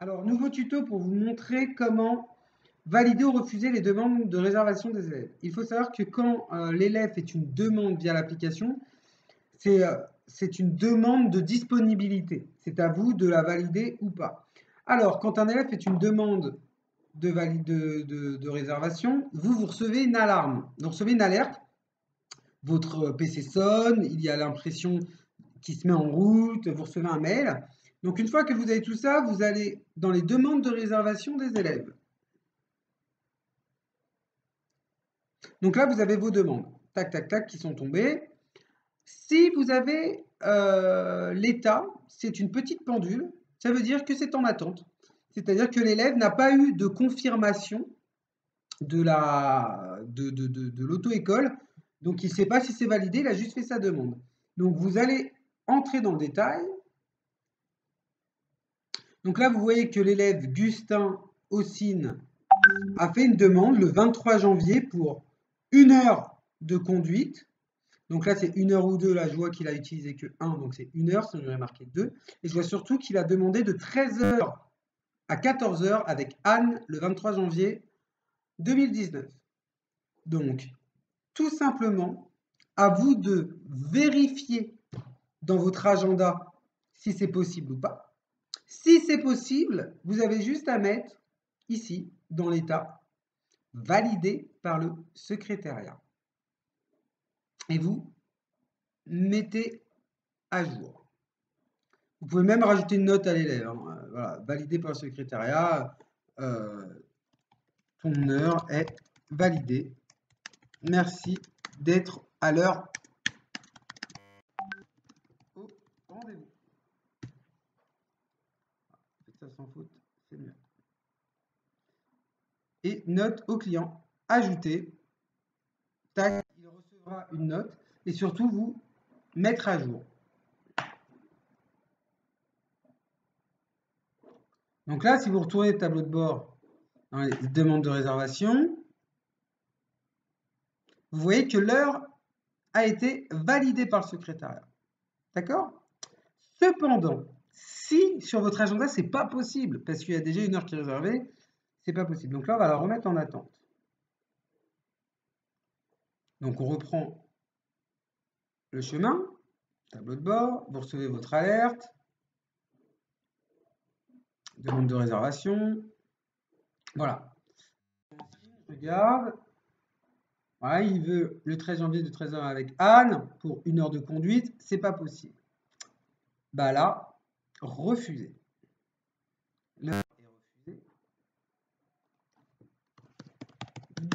Alors, nouveau tuto pour vous montrer comment valider ou refuser les demandes de réservation des élèves. Il faut savoir que quand l'élève fait une demande via l'application, c'est une demande de disponibilité. C'est à vous de la valider ou pas. Alors, quand un élève fait une demande de réservation, vous recevez une alarme. Vous recevez une alerte. Votre PC sonne, il y a l'impression qui se met en route, vous recevez un mail. Donc une fois que vous avez tout ça, vous allez dans les demandes de réservation des élèves. Donc là, vous avez vos demandes, tac, tac, tac, qui sont tombées. Si vous avez l'état, c'est une petite pendule, ça veut dire que c'est en attente. C'est-à-dire que l'élève n'a pas eu de confirmation de l'auto-école, donc il ne sait pas si c'est validé, il a juste fait sa demande. Donc vous allez entrer dans le détail. Donc là, vous voyez que l'élève Gustin Ossine a fait une demande le 23 janvier pour 1 heure de conduite. Donc là, c'est 1 heure ou 2. Là, je vois qu'il a utilisé que 1, donc c'est 1 heure, sinon j'aurais marqué 2. Et je vois surtout qu'il a demandé de 13 h à 14 h avec Anne le 23 janvier 2019. Donc, tout simplement, à vous de vérifier dans votre agenda si c'est possible ou pas. Si c'est possible, vous avez juste à mettre ici, dans l'état, validé par le secrétariat. Et vous mettez à jour. Vous pouvez même rajouter une note à l'élève. Hein. Voilà, validé par le secrétariat. Ton heure est validée. Merci d'être à l'heure au rendez-vous. Faites ça sans faute, c'est mieux. Et note au client, ajouter. Tac, il recevra une note. Et surtout, vous mettre à jour. Donc là, si vous retournez le tableau de bord dans les demandes de réservation, vous voyez que l'heure a été validée par le secrétariat. D'accord? Cependant, si sur votre agenda, ce n'est pas possible, parce qu'il y a déjà 1 heure qui est réservée, c'est pas possible. Donc là, on va la remettre en attente. Donc on reprend le chemin, tableau de bord, vous recevez votre alerte, demande de réservation. Voilà. Je regarde. Voilà, il veut le 13 janvier de 13 h avec Anne pour 1 heure de conduite, c'est pas possible. Bah là, refusé. L'heure est refusée.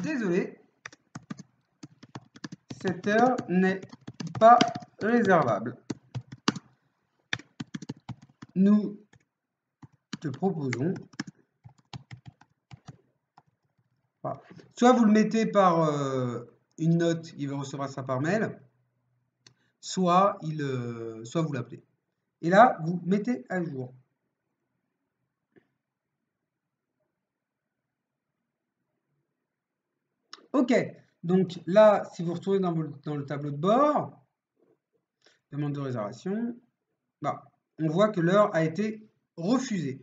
Désolé, cette heure n'est pas réservable. Nous te proposons, soit vous le mettez par une note, il recevra ça par mail, soit vous l'appelez. Et là, vous mettez à jour. Ok, donc là, si vous retournez dans le tableau de bord, demande de réservation, bah, on voit que l'heure a été refusée.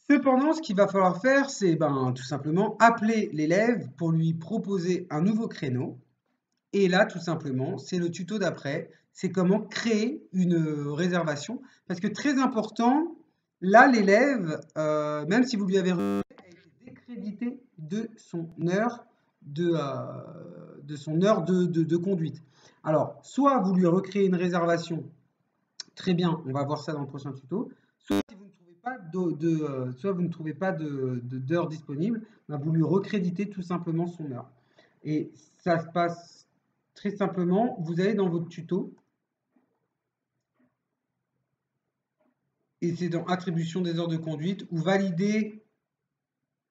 Cependant, ce qu'il va falloir faire, c'est tout simplement appeler l'élève pour lui proposer un nouveau créneau. Et là, tout simplement, c'est le tuto d'après, c'est comment créer une réservation. Parce que très important, là, l'élève, même si vous lui avez a été décrédité de son heure de conduite. Alors, soit vous lui recréez une réservation, très bien, on va voir ça dans le prochain tuto, soit si vous ne trouvez pas soit vous ne trouvez pas d'heure disponible, vous lui recréditez tout simplement son heure. Et ça se passe très simplement, vous allez dans votre tuto, et c'est dans attribution des heures de conduite, ou valider,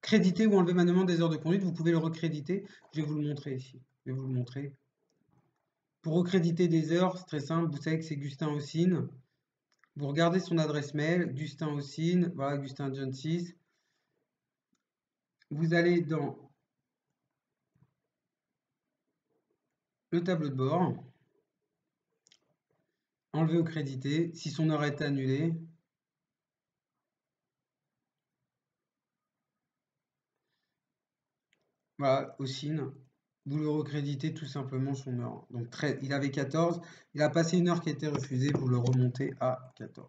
créditer ou enlever manuellement des heures de conduite, vous pouvez le recréditer. Je vais vous le montrer ici. Je vais vous le montrer. Pour recréditer des heures, c'est très simple, vous savez que c'est Gustin Ossine. Vous regardez son adresse mail, Gustin Ossine, voilà, Gustin John 6. Vous allez dans le tableau de bord, enlever ou créditer, si son heure est annulée. Voilà, Ossine. Vous le recréditez tout simplement son heure. Donc il avait 14. Il a passé une heure qui a été refusée. Vous le remontez à 14.